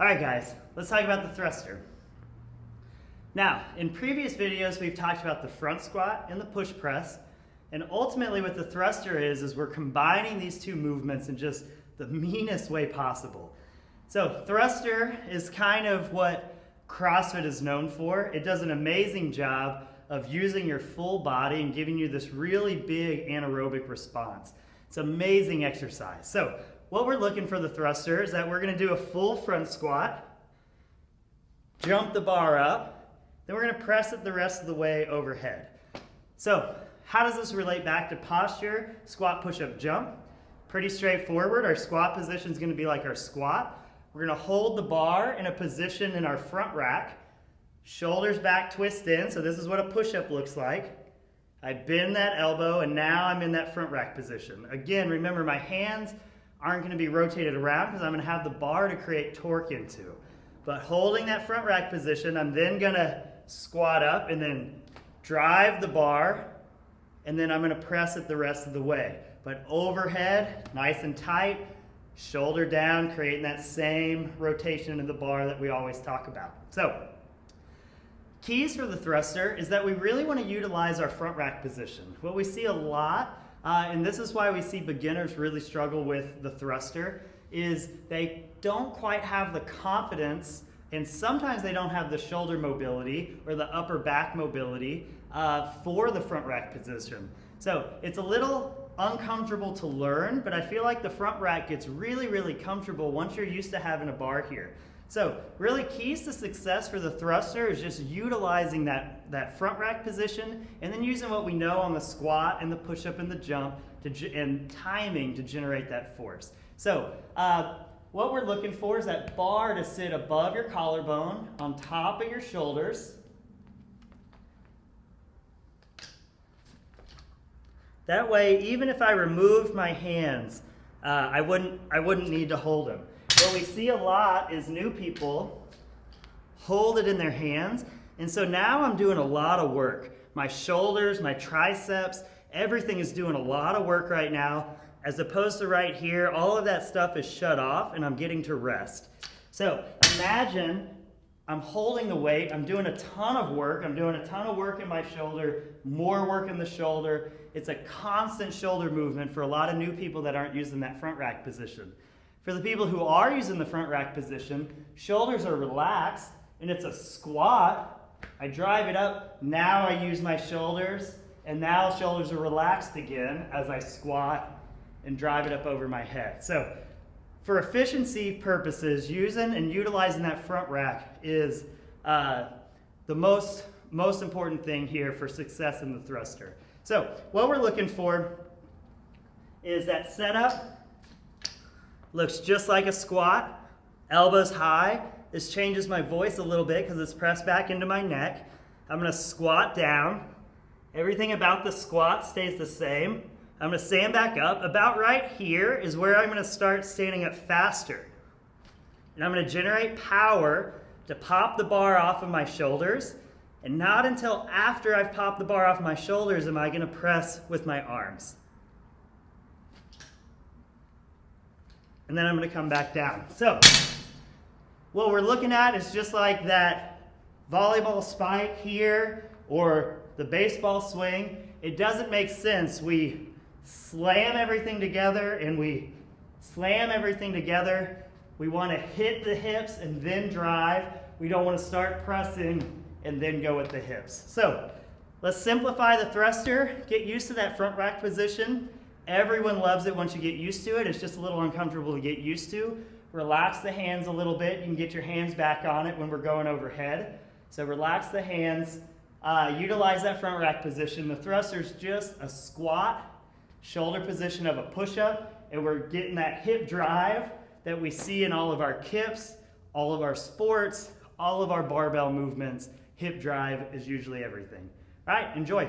All right, guys, let's talk about the thruster. Now, in previous videos, we've talked about the front squat and the push press. And ultimately what the thruster is we're combining these two movements in just the meanest way possible. So thruster is kind of what CrossFit is known for. It does an amazing job of using your full body and giving you this really big anaerobic response. It's an amazing exercise. So what we're looking for the thruster is that we're going to do a full front squat, jump the bar up, then we're going to press it the rest of the way overhead. So how does this relate back to posture, squat, push-up, jump? Pretty straightforward. Our squat position is going to be like our squat. We're going to hold the bar in a position in our front rack, shoulders back, twist in. So this is what a push-up looks like. I bend that elbow and now I'm in that front rack position. Again, remember my hands aren't going to be rotated around because I'm going to have the bar to create torque into. But holding that front rack position, I'm then going to squat up and then drive the bar, and then I'm going to press it the rest of the way. But overhead, nice and tight, shoulder down, creating that same rotation of the bar that we always talk about. So, keys for the thruster is that we really want to utilize our front rack position. What we see a lot, and this is why we see beginners really struggle with the thruster, is they don't quite have the confidence, and sometimes they don't have the shoulder mobility or the upper back mobility for the front rack position. So it's a little uncomfortable to learn, but I feel like the front rack gets really, really comfortable once you're used to having a bar here. So really keys to success for the thruster is just utilizing that front rack position and then using what we know on the squat and the push-up and the jump and timing to generate that force. So what we're looking for is that bar to sit above your collarbone, on top of your shoulders. That way, even if I removed my hands, I wouldn't need to hold them. What we see a lot is new people hold it in their hands, and so now I'm doing a lot of work. My shoulders, my triceps, everything is doing a lot of work right now, as opposed to right here, all of that stuff is shut off and I'm getting to rest. So imagine I'm holding the weight, I'm doing a ton of work, I'm doing a ton of work in my shoulder, more work in the shoulder. It's a constant shoulder movement for a lot of new people that aren't using that front rack position. For the people who are using the front rack position, shoulders are relaxed and it's a squat. I drive it up, now I use my shoulders, and now shoulders are relaxed again as I squat and drive it up over my head. So for efficiency purposes, using and utilizing that front rack is the most important thing here for success in the thruster. So what we're looking for is that setup. Looks just like a squat, elbows high. This changes my voice a little bit because it's pressed back into my neck. I'm going to squat down. Everything about the squat stays the same. I'm going to stand back up. About right here is where I'm going to start standing up faster. And I'm going to generate power to pop the bar off of my shoulders. And not until after I've popped the bar off my shoulders am I going to press with my arms. And then I'm going to come back down. So what we're looking at is just like that volleyball spike here or the baseball swing. It doesn't make sense. We slam everything together and we slam everything together. We want to hit the hips and then drive. We don't want to start pressing and then go with the hips. So let's simplify the thruster. Get used to that front rack position. Everyone loves it once you get used to it. It's just a little uncomfortable to get used to. Relax the hands a little bit. You can get your hands back on it when we're going overhead. So relax the hands. Utilize that front rack position. The thruster is just a squat, shoulder position of a push-up, and we're getting that hip drive that we see in all of our kips, all of our sports, all of our barbell movements. Hip drive is usually everything. All right, enjoy.